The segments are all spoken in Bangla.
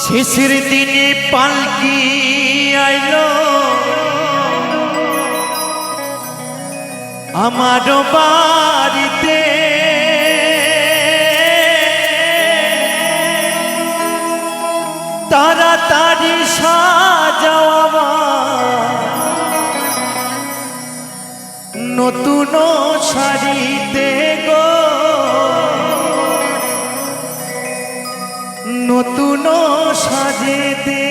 শেষের দিনে পালকি আইলো আমার বাড়িতে, তাড়াতাড়ি সাজাও আমার নতুন শাড়িতে গো, নতুন সাজেতে।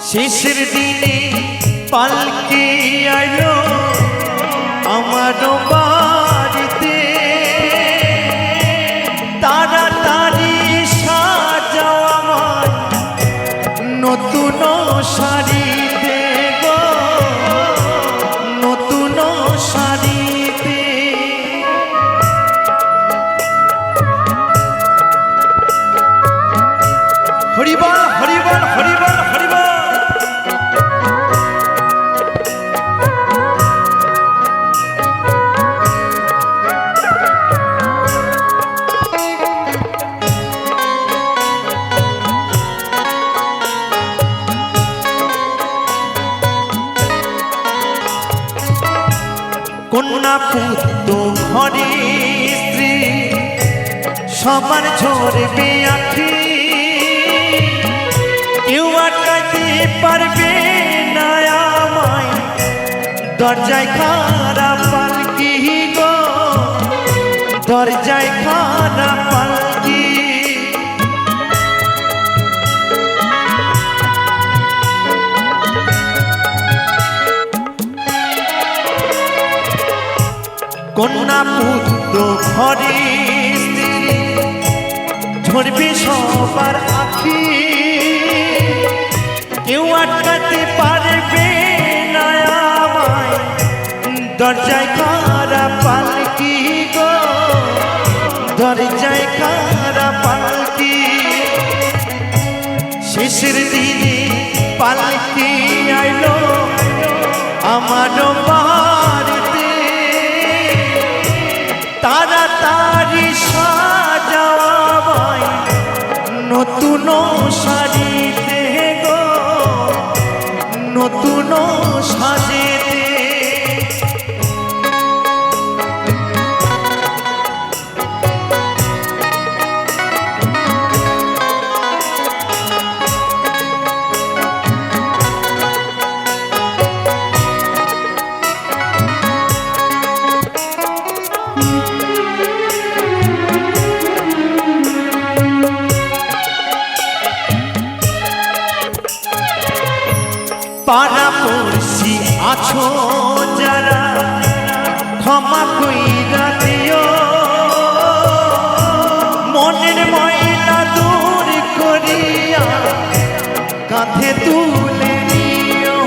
শেষের দিনে পালকি আইলো আমার বাড়িতে, তাড়াতাড়ি সাজাও আমার নতুন শাড়িতে গো, নতুন শাড়িতে। হরিবল হরিবল হরিবল হরিবল। কন্যা পুত্র ঘরে স্ত্রী সবার ঝরবে আঁখি, কেউ আটকাতে পারবে না আমায় দরজায় খাড়া পালকি গো, দরজায় খাড়া পালকি। কন্যা পুত্র ঘরে স্ত্রী ঝরবে সবার আঁখি, কেউ আটকাতে পারবে না আমায় দরজায় খাড়া পালকি গো, দরজায় খাড়া পালকি। শেষের দিনে পালকি আইলো আমার বাড়িতে, তাড়াতাড়ি সাজাও আমায় নতুন শাড়িতে গো, নতুন সাজেতে। পাড়া পড়শি আছো যারা ক্ষমা কইরা দিও, মনের ময়লা দূর করিয়া কাঁধে তুলে নিও,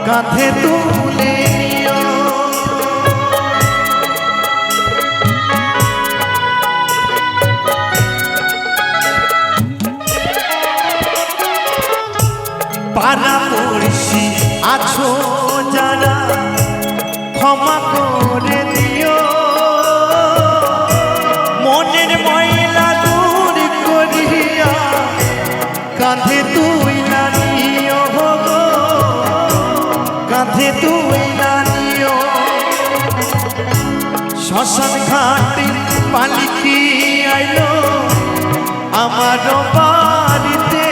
কাঁধে তুলে নিও। পাড়া পড়শি আছো যারা ক্ষমা করে দিও, মনের ময়লা দূর করিয়া কাঁধে তুইলা নিও গো, কাঁধে তুইলা নিও। শ্মশান ঘাটে পালকি আইলো আমার বাড়িতে,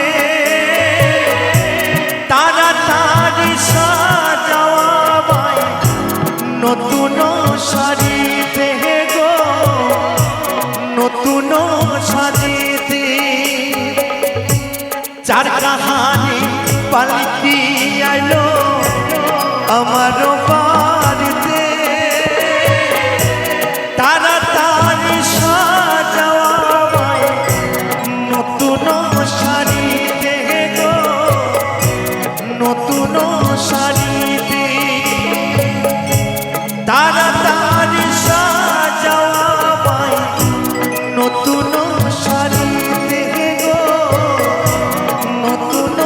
তাড়াতাড়ি সাজাও আমায় নতুন শাড়িতে গো, নতুন সাজেতে। চার কাহানি পালকি আইলো আমার বাড়িতে, তাড়াতাড়ি সাজাও আর তার সাজাওয়া পাই নতুন শাড়িতে গো, নতুন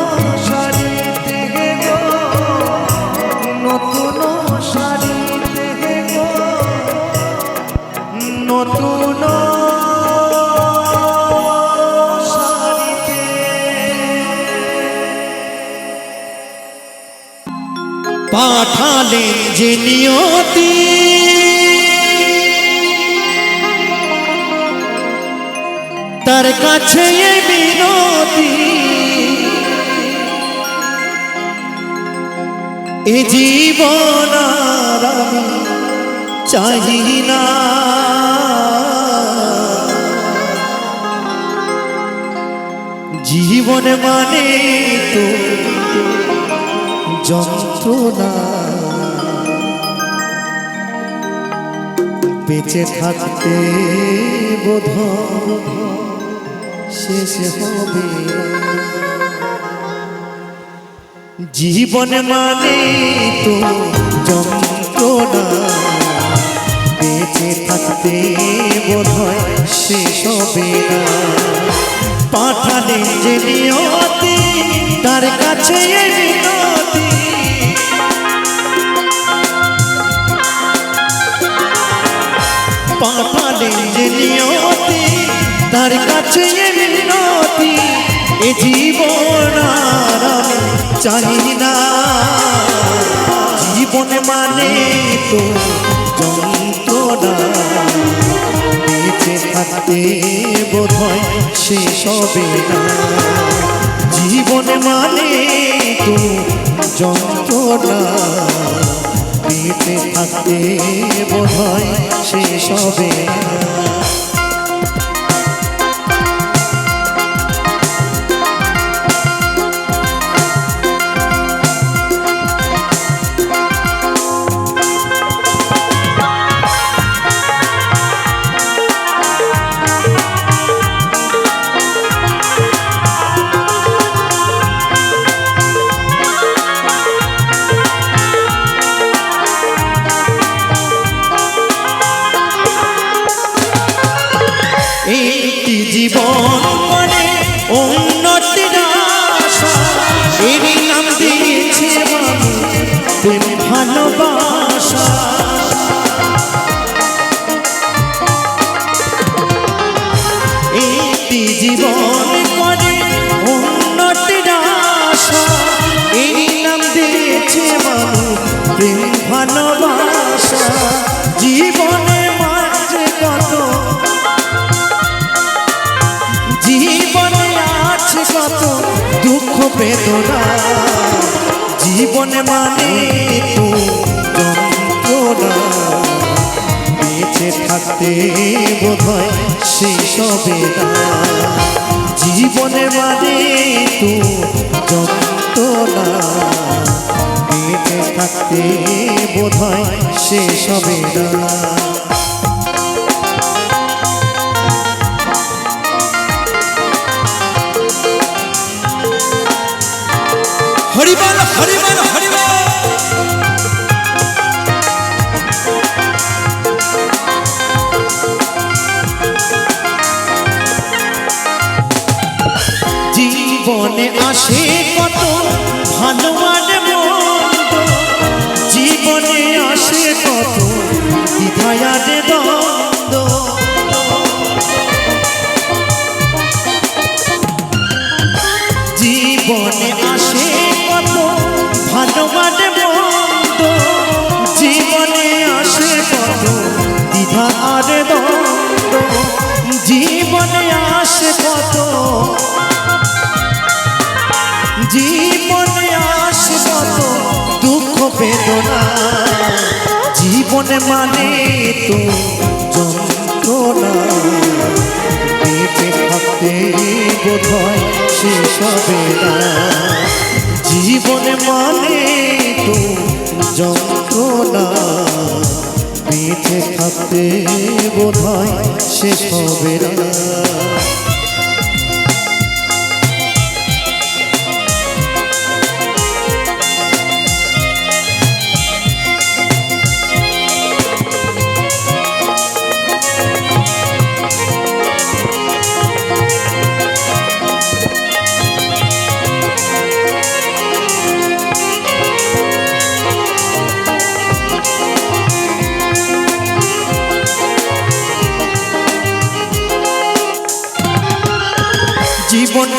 শাড়িতে গো, নতুন শাড়িতে গো, নতুন শাড়িতে। পাঠালেন যে নিয়তি তার কাছে এই বিনতি, এ জীবন আর আমি চাহি না, জীবন মানে তো যন্ত্রণা, বেঁচে থাকতে বোধহয় শেষ হবে। জীবন মানে তো যন্ত্রণা, বেঁচে থাকতে বোধহয় শেষ হবে না। পাঠালেন যে নিয়তি তার কাছে এই বিনতি, পাঠালেন যে নিয়তি তার কাছে এই বিনতি, এ জীবন আর আমি চাই না, জীবন মানে তো যন্ত্রণা, বেঁচে থাকতে বোধহয় শেষ হবে না। জীবন মানে তো যন্ত্রণা, বেঁচে থাকতে বোধহয় শেষ হবে না। একটি জীবন মানে উন্নতির আশা, এরই নাম দিয়েছে মানুষ প্রেম ভালোবাসা। একটি জীবন মানে উন্নতির আশা, এরই নাম দিয়েছে মানুষ প্রেম ভালোবাসা। জীবনে মাঝে কত, জীবনে আছে কত দুঃখ বেদনা, জীবনে মানে তো যন্ত্রণা, বেঁচে থাকতে বোধহয় শেষ হবে না। জীবনে মানে তো যন্ত্রণা, বেঁচে থাকতে বোধহয় শেষ হবে না। হরিবল হরিবল হরিবল। জীবনে আসে কত ভালো আর মন্দ, জীবনে আসে কত দ্বিধা আর দ্বন্দ্ব। জীবনে আসে কত ভালো আর মন্দ, জীবনে আসে কত দ্বিধা আর দ্বন্দ্ব। জীবনে আসে কত, জীবনে আসে কত দুঃখ বেদনা, জীবনে মানে তো যন্ত্রণা, বেঁচে থাকতে বোধহয় শেষ হবে না। জীবনে মানে তো যন্ত্রণা, বেঁচে থাকতে বোধহয় শেষ হবে না।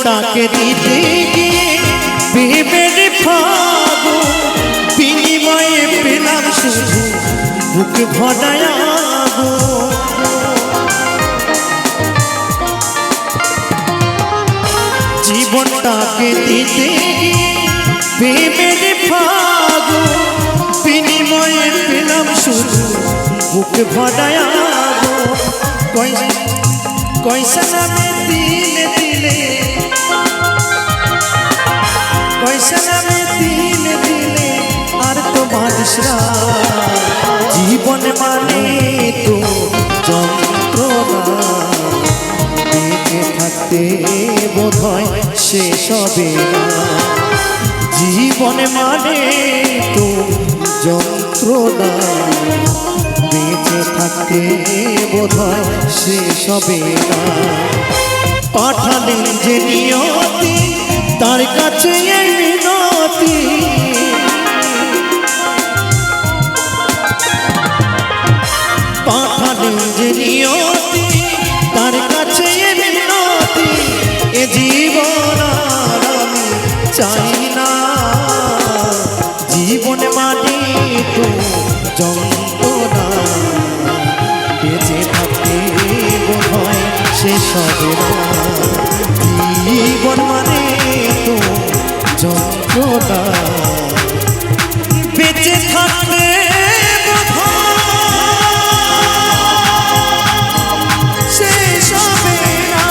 জীবনটাকে দিতে গিয়ে প্রেমের ফাগুন বিনিময়ে পেলাম শুধু বুক ভরায় আগুন। জীবনটাকে দিতে গিয়ে প্রেমের ফাগুন বিনিময়ে পেলাম শুধু বুক ভরায় আগুন। কয়সা নামে দিলে দিলে, কয়সা নামে দিলে দিলে আর তো মানুষ না। জীবন মানে তো যন্ত্রণা, বেঁচে থাকতে বোধ হয় শেষ হবে না। জীবন মানে তো যন্ত্রণা, বেঁচে থাকতে বোধ হয় শেষ হবে না। পাঠালেন যে নিয়তি তার কাছে এই মিনতি, পাঠালেন যে নিয়তি তার কাছে এই মিনতি। এ জীবন আর আমি চাই না, জীবন মানে তো যন্ত্রণা, বেঁচে থাকতে বোধ হয় শেষ হবে না। জীবন মানে তো যন্ত্রণা, বেঁচে থাকতে বোধ হয় শেষ হবে না।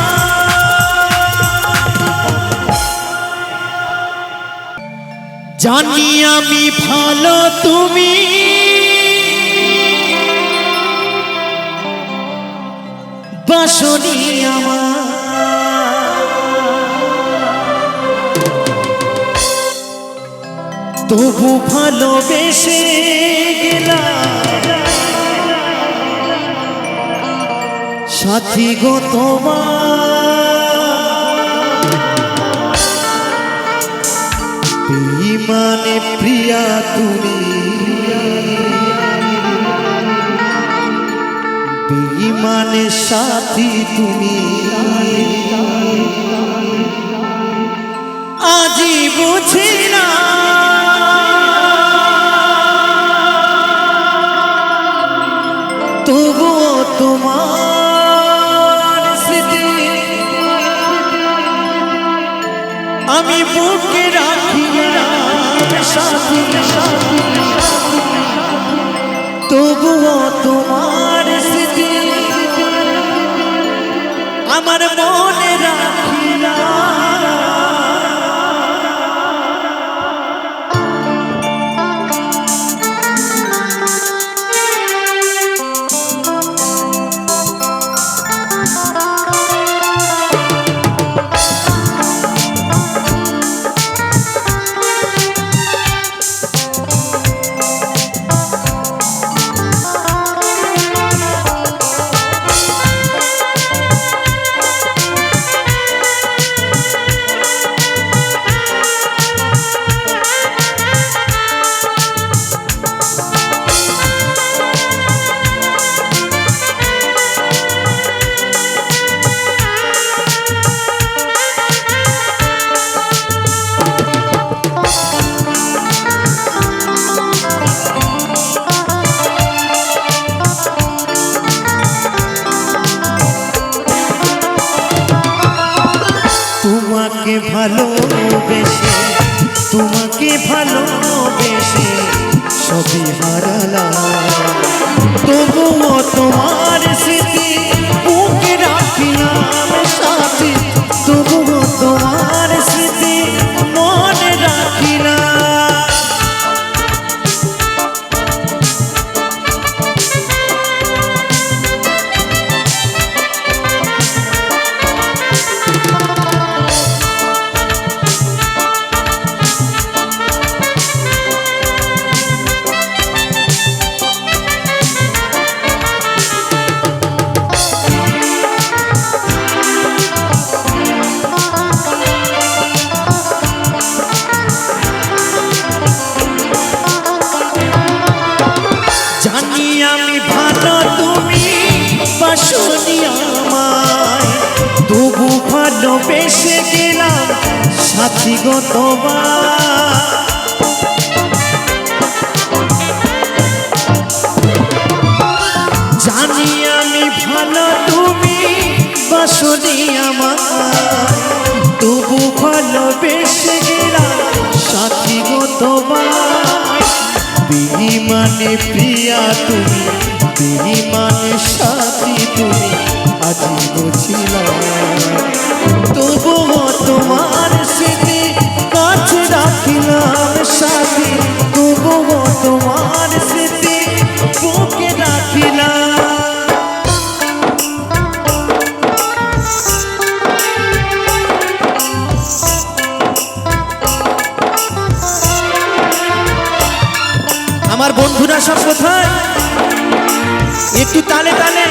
জানি আমি ভালো তুমি বাসনি আমার, তবু ভালোবেসে গেলাম সাথী গো তোমার। বেঈমানে প্রিয়া তুমি, বেঈমানে সাথী তুমি, আজি বুঝি না তবুও তোমার স্মৃতি আমি বুকে রাখি সাথী, তবুও তোমার স্মৃতি আমার মনে রাখি না। তোমাকে ভালোবেসে, তোমাকে ভালোবেসে সবই হারালাম, তবুও তোমার স্মৃতি বুকে রাখিলাম সাথী, তবুও তোমার স্মৃতি মনে রাখিলাম। তবু ভালোবেসে গেলাম সাথী গো তোমার জানি আমি ভালো তুমি বাসনি আমার তবু ভালোবেসে গেলাম সাথী গো তোমার বেঈমানে প্রিয়া তুমি বেঈমানে সাথী তুমি আজি বুঝিলাম তবুও তোমার স্মৃতি কাছে রাখিলাম সাথী তবুও তোমার স্মৃতি বুকে রাখিলাম আমার বন্ধুরা সব কোথায় একটু তালে তালে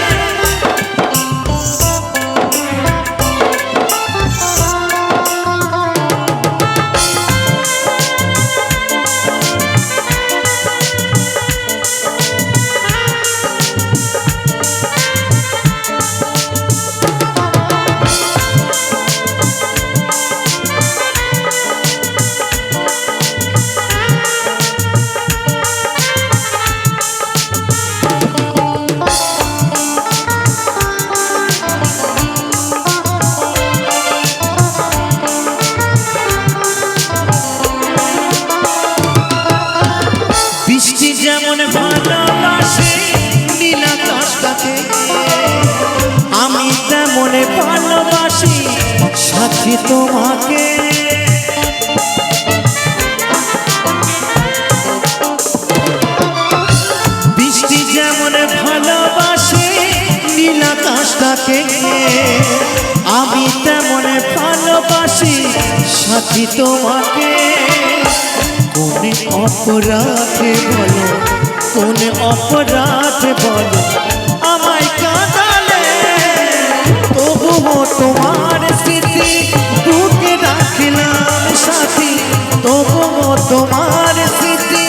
যেমন ভালোবাসি নীল আকাশটাকে আমি তেমন ভালোবাসি সাথী তোমাকে বৃষ্টি যেমন ভালোবাসি নীল আকাশটাকে আমি তেমন ভালোবাসি সাথী তোমাকে কোন অপরাধে বলো কোন অপরাধে বলো আমায় কাঁদালে তবুও তোমার স্মৃতি বুকে রাখিলাম সাথী তবুও তোমার স্মৃতি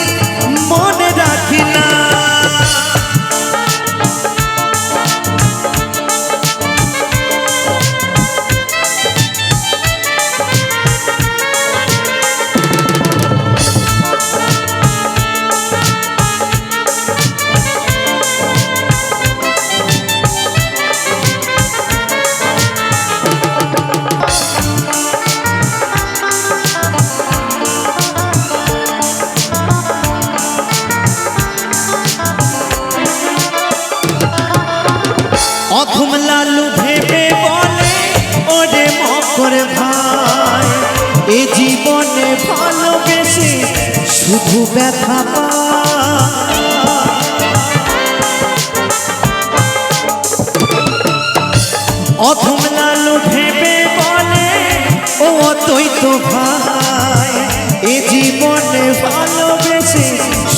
মনে রাখিলাম অধম লালু ভেবে বলে ওরে মকর ভাই এ জীবনে ভালোবেসে শুধু ব্যথা অধম লালু ভেবে বলে ও তুই তো ভাই এ জীবনে ভালোবেসে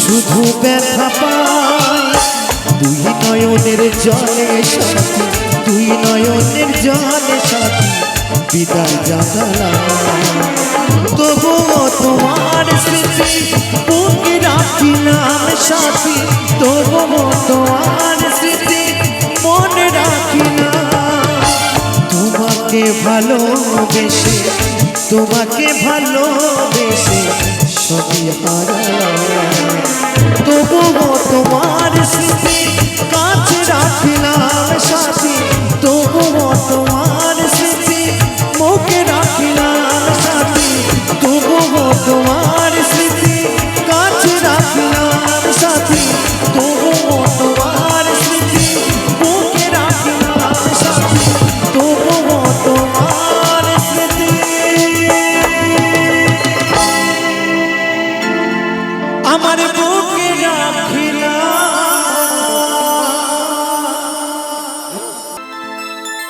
শুধু ব্যথা পায় দুই নয়নের জলে সাথী দুই নয়নের জলে সাথী বিদায় জানালাম তবুও তোমার স্মৃতি বুকে রাখিলাম সাথী তবুও তোমার স্মৃতি মনে রাখিলাম তোমাকে ভালোবেসে সবই হারালাম তবুও তোমার স্মৃতি কাছে রাখিলাম সাথী তবুও তোমার স্মৃতি মুখে রাখিলাম সাথী তবুও তোমার স্মৃতি কাছে রাখিলাম সাথী তবুও তোমার স্মৃতি মুখে রাখিলাম সাথী তবুও তোমার স্মৃতি আমার বুকে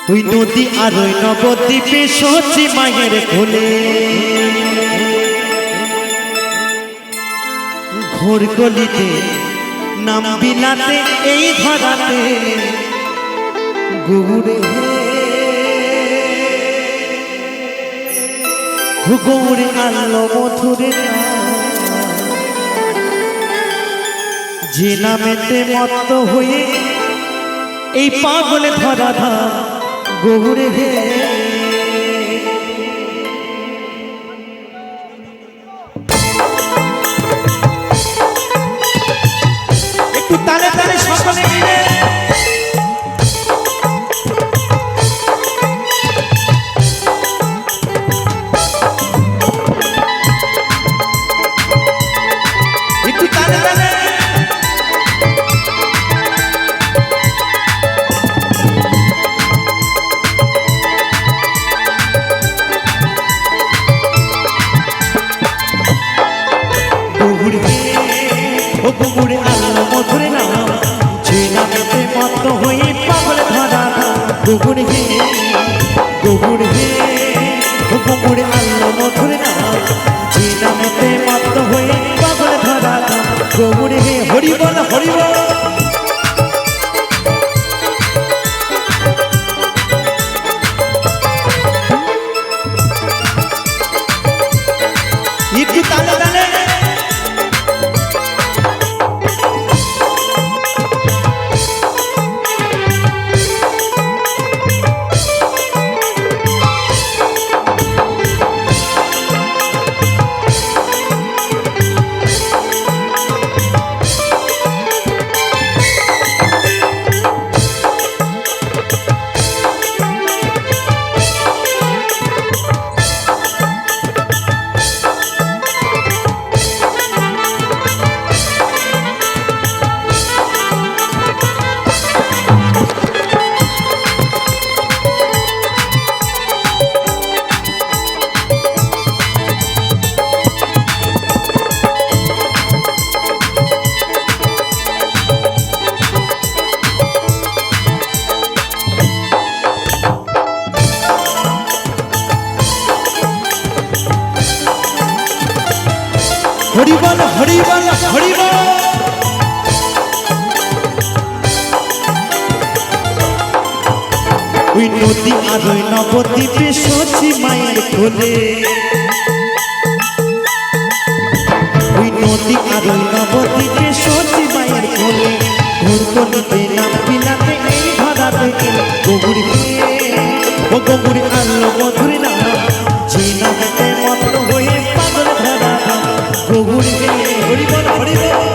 ওই নদী আর ওই নবদ্বীপে সচি মায়ের কোলে ঘোর গলিতে নাম বিলাতে এই ধরাতে গৌরে গৌরে আলো মথুরে যে নামেতে মত্ত হয়ে এই পাগলে ধরা ধাম গৌরে হে গৌর হে গৌর হে ও গৌর আল্লাহ মধুর নাম যে নামেতে মত্ত হয়ে পাগল ধরা গৌর হে হরি বল হরি বল একটু তালে তালে হরি বল হরি বল হরি বল ওই নদী আর ওই নবদ্বীপে সচি মায়ের কোলে ওই নদী আর ওই নবদ্বীপে সচি মায়ের কোলে ঘুরকলিতে নাম বিলাতে এই ধরাতে গৌর হে ও গৌর আল্লাহ মধুর নাম যে নামেতে মত্ত হয়ে পাগল ধরা গৌর হে হরি বল হরি বল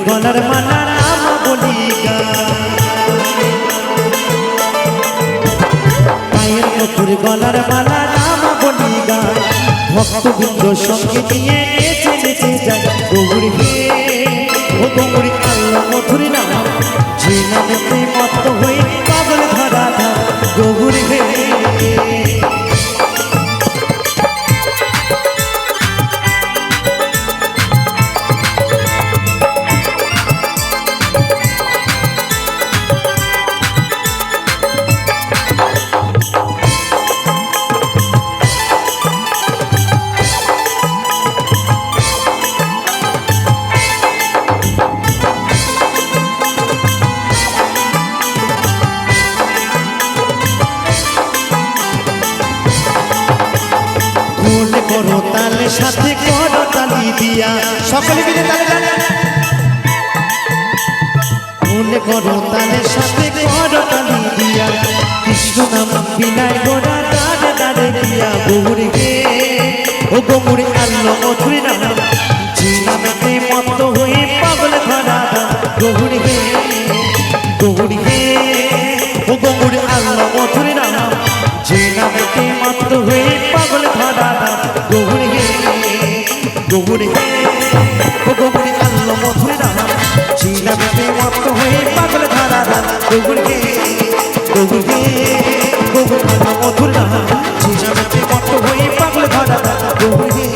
গলার মালা রাম বলি পায়ের নপুর গলার মালা রাম বলি গায় ভক্তবৃন্দ সঙ্গে নিয়ে নেচে নেচে যায় গৌর হে ও গৌর আল্লাহ মধুর নাম যে নামেতে মত্ত হয়ে পাগল ধরা গৌর হে করো তালে সাথে করো তালি দিয়া সকলে মিলে তালে তালে মনে করো তালে সাথে করো তালি দিয়া কৃষ্ণ নাম বিনায় গোড়া দাঁড়ে দাঁড়ে দিয়া গৌর হে ও গৌর আল্লাহ মধুর নাম যে নামেতে মত্ত হয়ে পাগল ধরা গৌর হে গৌর হে ও গৌর আল্লাহ মধুর নাম যে নামেতে মত্ত হয়ে পাগল ধরা গৌর হে গৌর হে ও গৌর আল্লাহ মধুর নাম যে নামেতে মত্ত হয়ে পাগল ধরা গৌর হে গৌর হে গৌর আল্লাহ মধুর নাম যে নামেতে মত্ত হয়ে পাগল ধরা গৌর হে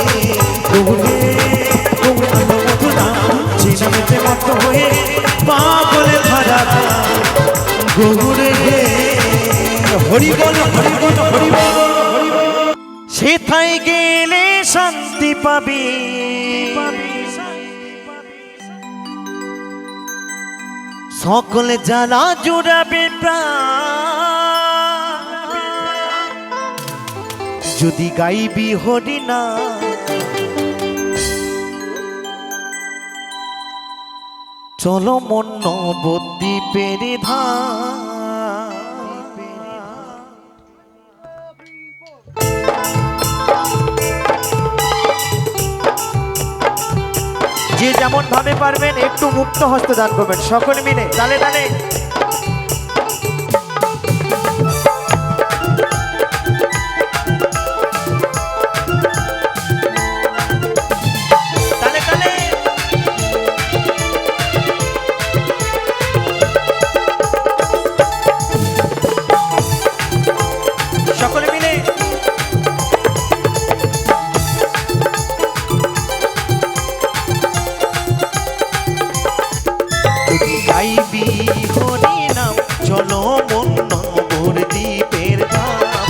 গৌর হে গৌর আল্লাহ মধুর নাম যে নামেতে মত্ত হয়ে পাগল ধরা গৌর হে হরি বল হরি বল হরি বল সেথায় গেলে শান্তি পাবি সকলে জ্বালা জুড়াবে প্রাণ যদি গাইবি হরি না চলো মন নবদ্বীপের ধাম যে যেমন ভাবে পারবেন একটু মুক্ত হস্তে দান করবেন সকলে মিলে তালে তালে গাইবি হরি নাম চলো মন নবদ্বীপের ধাম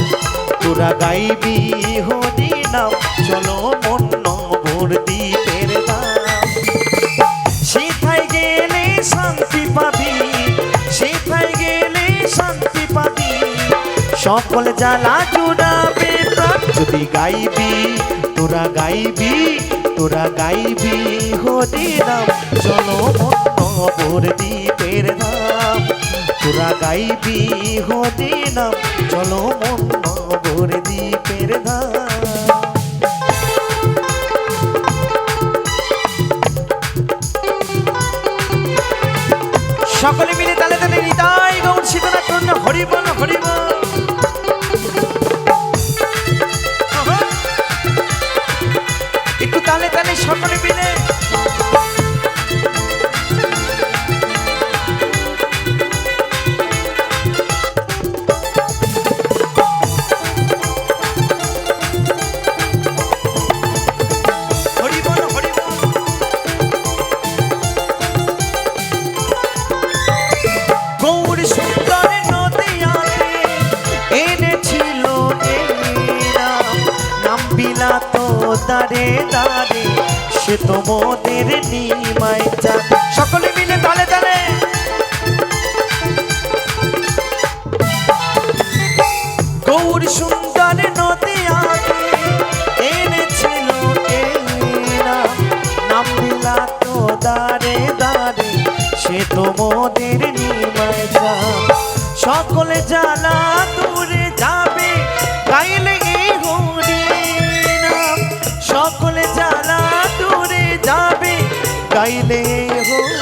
তোরা গাইবি হরি নাম চলো মন নবদ্বীপের ধাম সেথায় গেলে শান্তি পাবি সেথায় গেলে শান্তি পাবি সকল জ্বালা জুড়াবে প্রাণ যদি গাইবি তোরা গাইবি হরি নাম চলো মন নবদ্বীপের ধাম তোরা গাইবি হরি নাম চলো মন নবদ্বীপের ধাম সকলে মিলে তালে তালে নিতাই গৌর সীতানাথ হরি বল হরি বল একটু তালে তালে সকলে মিলে হরি বল হরি বল গৌর সুন্দর নদিয়াতে এনেছিল নাম বিলাতো দারে দারে সে তো মোদের নিমাই যান সকলে মিলে তালে তালে গৌর সুন্দর নদিয়াতে এনেছিল নাম বিলাতো দারে দারে সে তো মোদের নিমাই যান সকলে জ্বালা দূরে যাবে গাইলে এই হরি নাম সকলে জ্বালা দূরে যাবে গাইলে এই হরি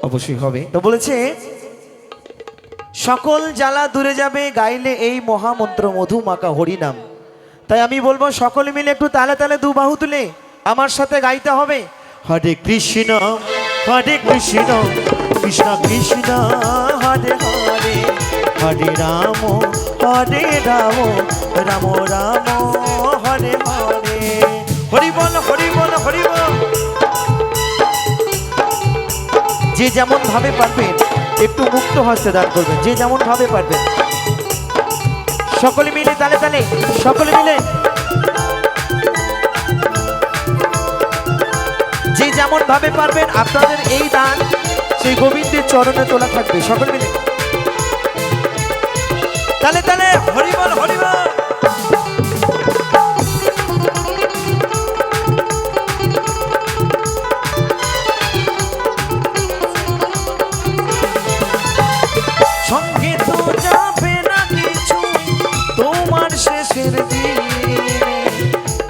অবশ্যই হবে তো বলেছে সকল জ্বালা দূরে যাবে গাইলে এই মহামন্ত্র মধু মাখা হরি নাম তাই আমি বলবো সকলে মিলে একটু তালে তালে দু বাহু তুলে আমার সাথে গাইতে হবে হরে কৃষ্ণ কৃষ্ণ কৃষ্ণ হরে হরে হরে রাম রাম রাম হরে হরে হরি বল হরি বল হরি বল যে যেমন ভাবে পারবেন একটু মুক্ত হস্তে দান করবেন যে যেমন ভাবে পারবেন সকলে মিলে তালে তালে সকলে মিলে যে যেমন ভাবে পারবেন আপনাদের এই দান সেই গোবিন্দের চরণে তোলা থাকবে সকলে মিলে তালে তালে হরি বল হরি বল সঙ্গে তো যাবে না কিছু তোমার শেষের দিনে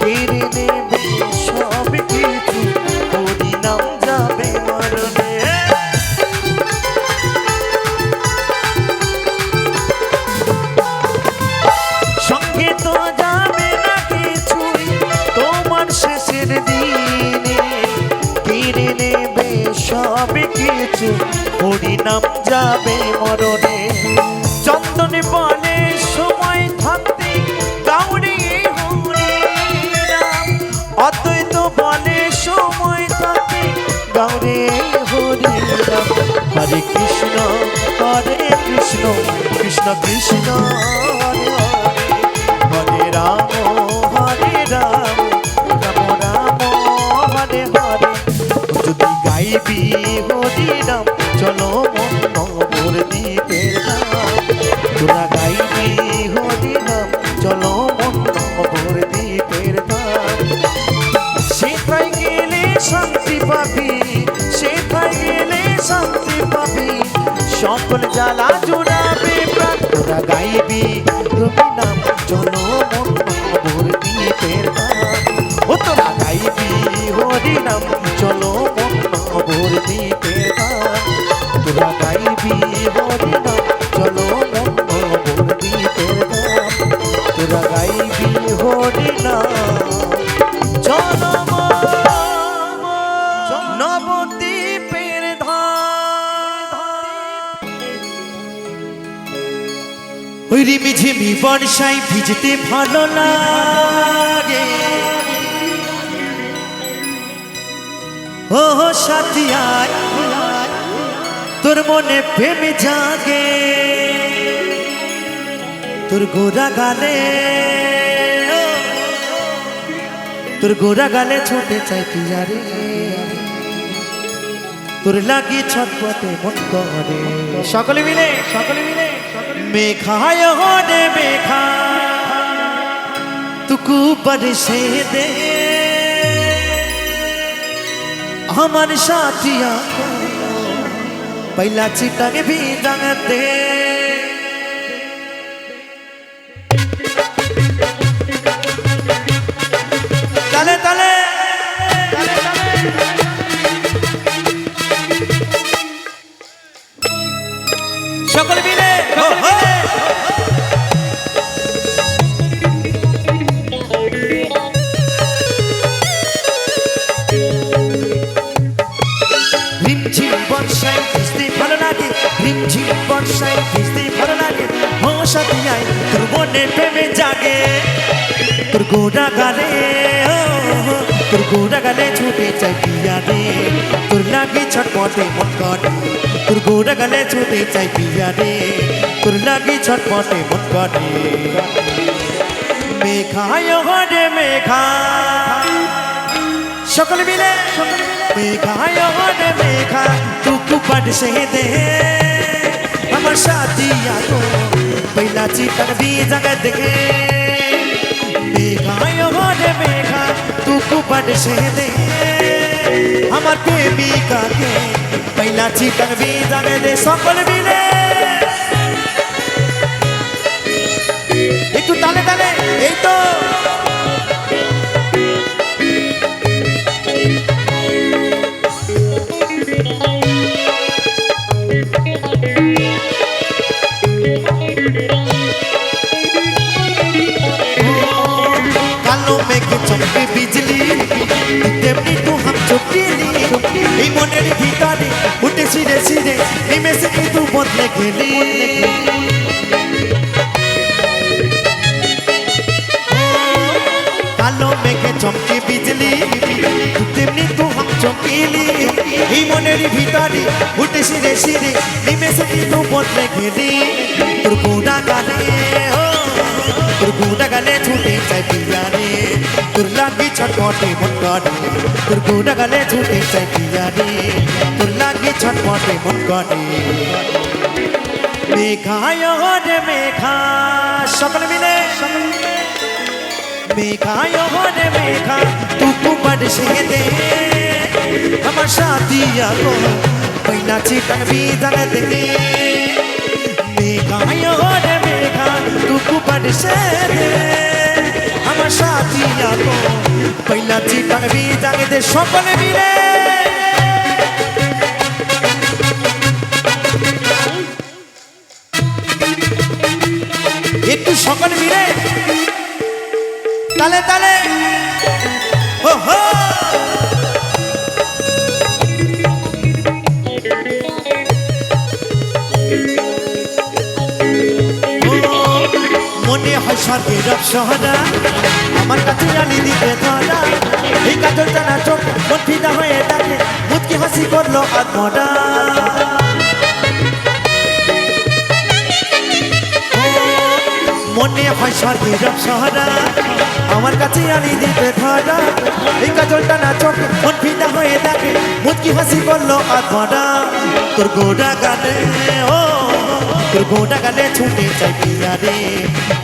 কেড়ে নেবে সব কিছু হরি নাম যাবে মরণে সঙ্গে তো যাবে না কিছুই তোমার শেষের দিনে কেড়ে নেবে সব কিছু হরি নাম যাবে মরণে চন্দনে বলে সময় থাকতে গাউরি হরি নাম অদ্বৈত বলে সময় থাকতে গাউরি হরি নাম হরে কৃষ্ণ কৃষ্ণ কৃষ্ণ হরে হরে রাম রাম রাম হরে হরে যদি গাইবি হরি নাম চলো মন নবদ্বীপের ধাম তোরা গাইবি হরি নাম চলো মন নবদ্বীপের ধাম সেথায় গেলে শান্তি পাবি সেথায় গেলে শান্তি পাবি সকল জ্বালা জুড়াবে প্রাণ তোরা গাইবি হরি নাম চলো মন নবদ্বীপের ধাম ও তোরা গাইবি হরি নাম চলো মন নবদ্বীপের ধাম তোরা গাইবি হরি নাম চলো মন নবদ্বীপের ধাম তোরা গাইবি হরি নাম চলো নবদ্বীপের ধাম ওই রিমিঝিমি বর্ষায় ভিজতে ভালো লাগে ও সাথী আয় তোর মনে প্রেম জাগে তোর গোরা গালে ছুটে চাই পিয়ারে তোর লাগি ছটপটে মন করে সকলে মিলে মেঘায় হরে মেঘা তুকু বরসে দে আমার সাথিया पहला चिटक भी रंग दे तले तले সকল মিলে রিমঝিম বর্ষায় ভিজতে ভালো লাগে রিমঝিম বর্ষায় ভিজতে ভালো লাগে ও সাথী আয় তোর মনে প্রেমে জাগে তোর গোড়া গালে ছুটে চাই পিয়া রে তোর লাগে ছটপটে মন করে তোর গোড়া গালে ছুটে চাই পিয়া রে তোর লাগে ছটপটে মন করে মেঘায় হরে মেঘা সকলে মিলে মেঘায় হরে মেঘা তুকু बरसे दे আমার সাথিया को पहला चिटक भी जगत के मेघाय हरे मेघा तुकु बरसे दे আমার প্রেমিকা के पहला चिटक भी जगत दे সকল মিলে একটু তালে তালে এই তো চমকে বিজলি তেমনি তো হাম চমকিলি এই মনের ভিতরে উঠে ছিঁড়ে ছিঁড়ে নিমেষে কিন্তু বদলে গেলি কালো মেঘে চমকে বিজলি তেমনি তো হাম চমকিলি এই মনের ভিতরে উঠে ছিঁড়ে ছিঁড়ে নিমেষে কিন্তু বদলে গেলি তোর গোড়া গালে ছুটে চাই পিয়া রে তোর লাগি ছটপটে মন করে তোর গোড়া গালে ছুটে চাই পিয়া রে তোর লাগি ছটপটে মন করে মেঘায় হরে মেঘা সকল মিলে মেঘায় হরে মেঘা তুকু बरसे दे আমার সাথিया को पहला चिटक भी जगत के मेघाय हरे मेघा तुकु बरसे दे আমার সাথিया को पहला चिटक भी जगत दे সকলে মিলে একটু সকলে মিলে তালে তালে হো হো মনে হয় স্বর্গের অপ্সরা আমার কাছে জানি দিতে ধরা এই কাজল টানা চোখ মন ফিদা হয়ে ডাকে মুচকি হাসি করলো আত্মরা মনে হয় স্বর্গের অপ্সরা আমার কাছে জানি দিতে ধরা এই কাজল টানা চোখ মন ফিদা হয়ে ডাকে মুচকি হাসি করলো আত্মরা তোর গোড়া গালে তোর গোড়া গালে ছুটে চাই পিয়া রে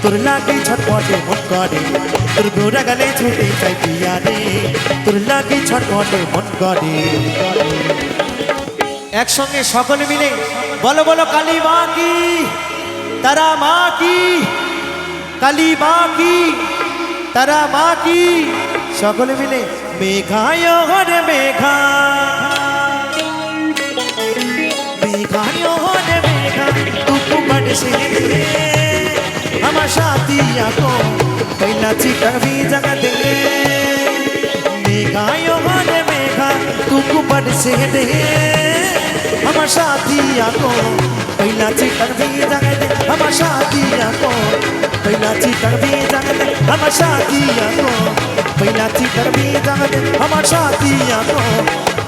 তোর লাগি ছটপটে মন করে তোর গোড়া গালে ছুটে চাই পিয়া রে তোর লাগি ছটপটে মন করে একসঙ্গে সকলে মিলে বলো বলো কালী মা কি তারা মা কি কালী মা কি তারা মা কি সকলে মিলে মেঘায় হরে মেঘা মেঘায় হরে মেঘা तुकु बरसे दे আমার সাথিया को पहला चिटक भी जगत के मेघाय हरे मेघा तुकु बरसे दे আমার साथिया को पहला चिटक भी जगत दे আমার साथिया को पहला चिटक भी जगत दे আমার साथिया को पहला चिटक भी जगत दे আমার साथिया को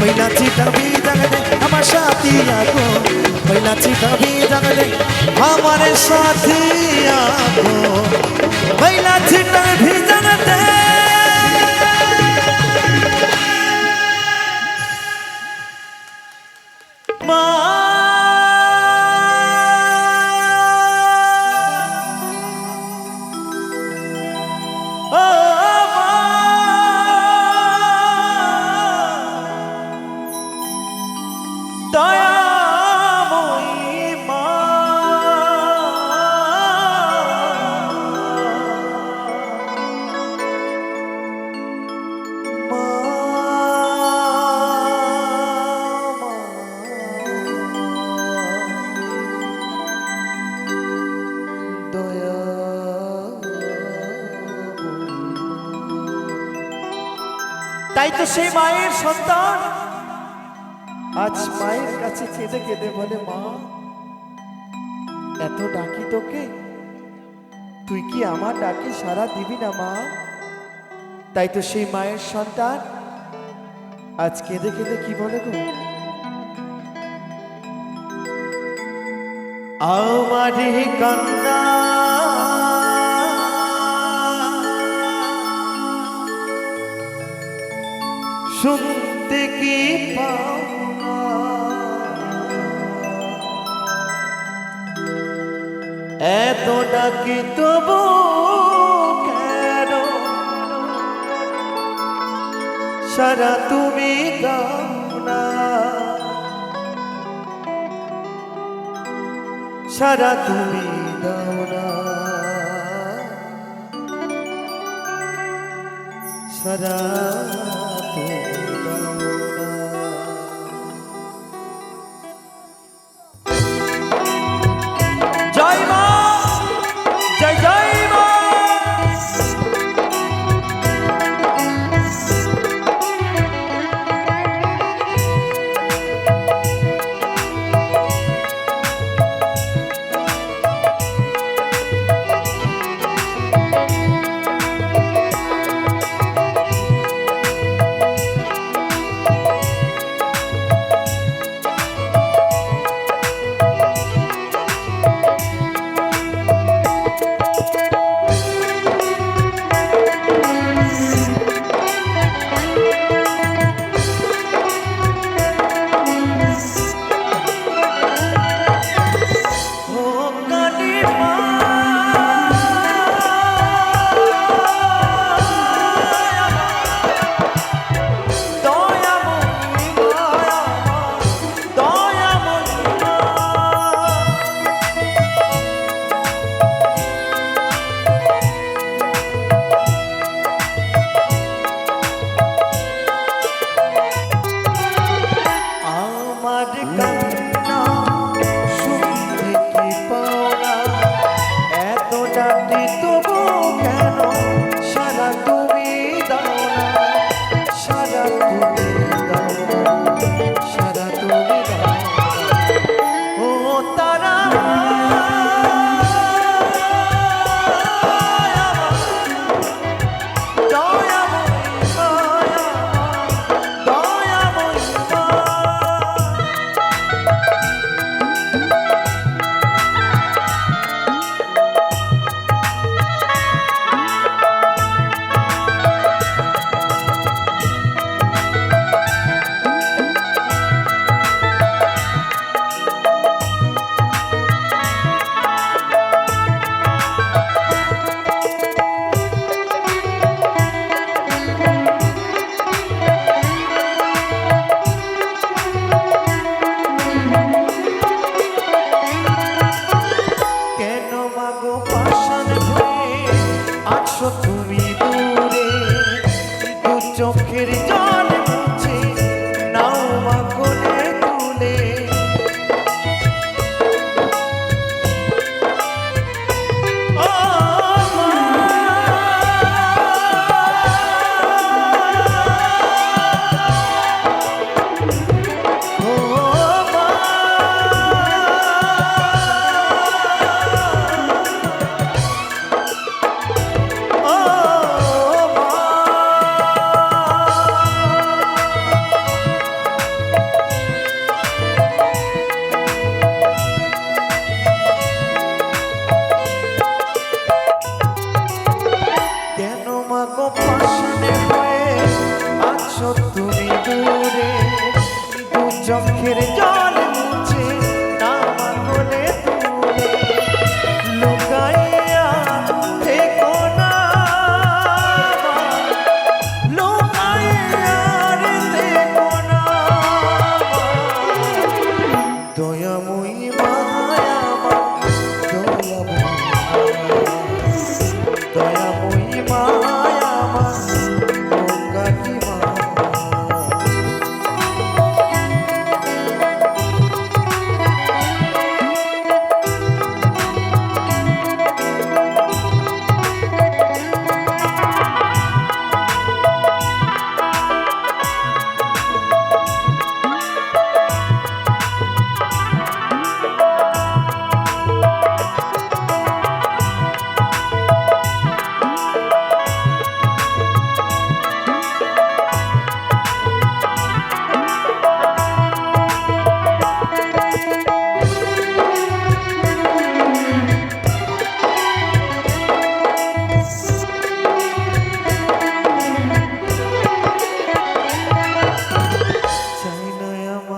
पहिला चिता भी जगले हमार साथिया को पहिला चिता भी जगले हमारे साथिया को पहिला चिता भी जगले তাই তো সেই মায়ের সন্তান আজ মায়ের কাছে কেঁদে কেঁদে বলে মা এত ডাকি তোকে তুই কি আমার ডাকে সাড়া দিবি না মা তাই তো সেই মায়ের সন্তান আজ কেঁদে কেঁদে কি বলে গো আমারে কান্না শুনতে কি পাও না এত ডাকি তবু কেন সারা তুমি দাও না সারা তুমি দাও না সারা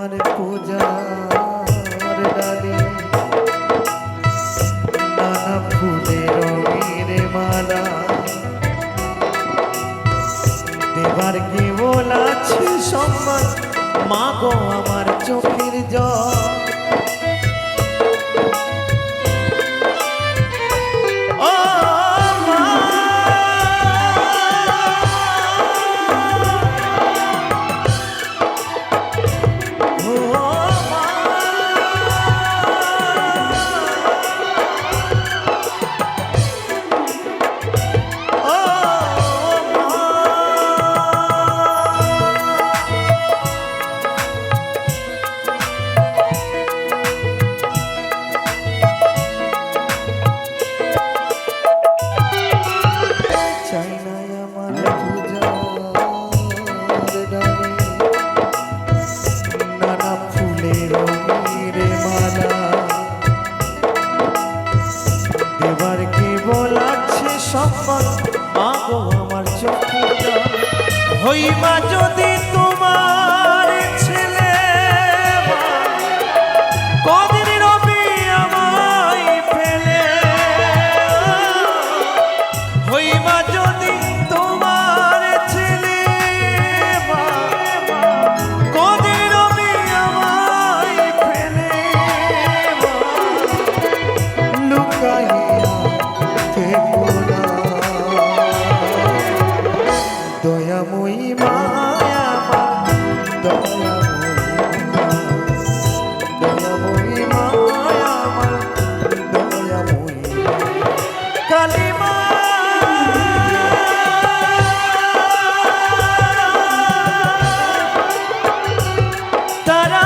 আমার পূজার ডালি নানা ফুলের রঙের মালা দেবার কি বলাছে সম্মান মা গো আমার চোখের জল হইবা যদি তোমার ছেলে কদিন রবি আমায় ফেলে হইবা যদি তোমার ছেলে কদিন রবি আমায় ফেলে লুকাইয়া থেকো না দয়াময়ী মায়া দয়াময়ী মায়া দয়াময়ী কালী মা তারা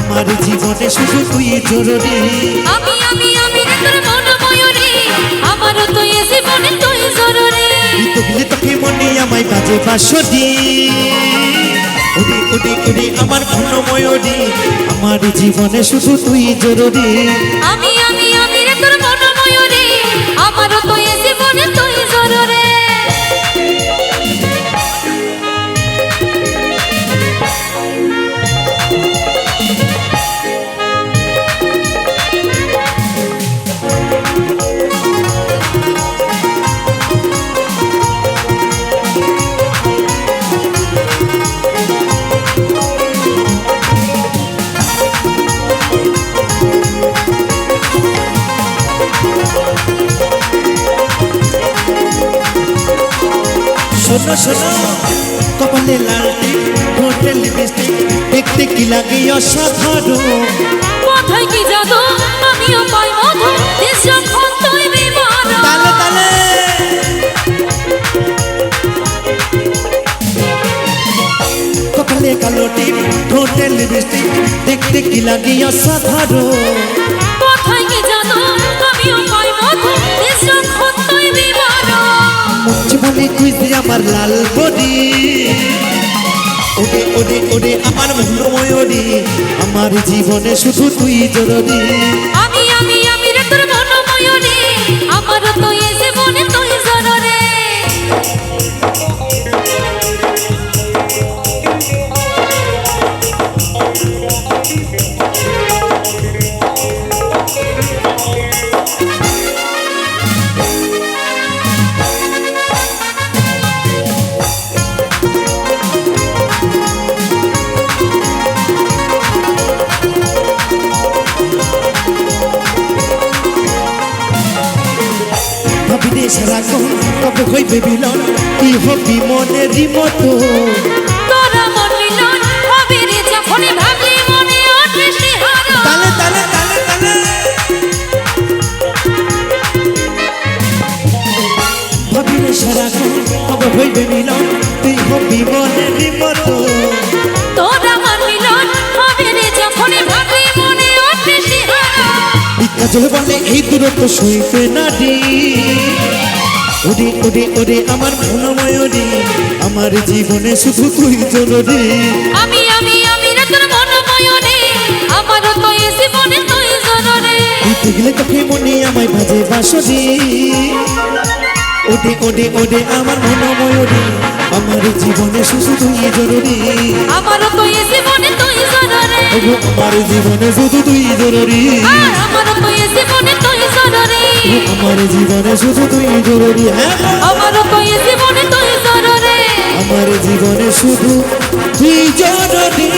আমার জীবনে শুধু তুই জরুরি আমি আমি আমি তোর মন ময়ূরী আমারও তো এই জীবনে তুই জরুরি তুই তোকে মনে আমায় বাজে বাঁশরি উড়ি উড়ি উড়ি আমার মন ময়ূরী আমার জীবনে শুধু তুই জরুরি আমি আমি আমি তোর মন ময়ূরী আমারও তো এই জীবনে তুই জরুরি শোনো শোনো কপালে লালটি ঠোঁটে লিপস্টিক দেখতে কি লাগে অসাধারণ কোথায় কি জাদু আমিও পাই মধু দেশম তুই বিমান তালে তালে কপালে কালোটি ঠোঁটে লিপস্টিক দেখতে কি লাগে অসাধারণ কোথায় কি জাদু আমিও পাই মধু দেশম তুই বিমান জীবনে তুই যে আমার লাল বডি ওরে ওরে ওরে আমার মন ময়ূরী আমার জীবনে শুধু তুই জরুরি আমি আমি আমি তোর মন ময়ূরী আমারও তো এই জীবনে তুই জরুরি কবে হইবে মিলন তুই হবি মনের মতো তোরা মন মিলন হবে রে যখনই ভাবি মনে ওঠে শিহরণ তালে তালে তালে তালে ভাবি রে সারাক্ষণ কবে হইবে মিলন তুই হবি মনের মতো তোরা মন মিলন হবে রে যখনই ভাবি মনে ওঠে শিহরণ কাজল বলে এই দূরত্ব সইতে না দি ওরে ওরে ওরে আমার মনোময়রে আমার জীবনে শুধু তুই জরুরি আমি রে তোর মনোময় রে আমারও তো এই জীবনে তুই জনরে দিতে গেলে তোকে মনে আমায় বাজে বাঁশরি ওরে ওরে ওরে আমার মনোময়রে আমার জীবনে শুধু তুই জরুরি আমারও তো এই জীবনে তুই জনরে ওগো আমার জীবনে শুধু তুই জরুরি আর আমারও তো এই জীবনে তুই জনরে আমার জীবনে শুধু তুই জরুরি হ্যাঁ আমারও তো এই জীবনে তুই জনরে আমার জীবনে শুধু তুই জরুরি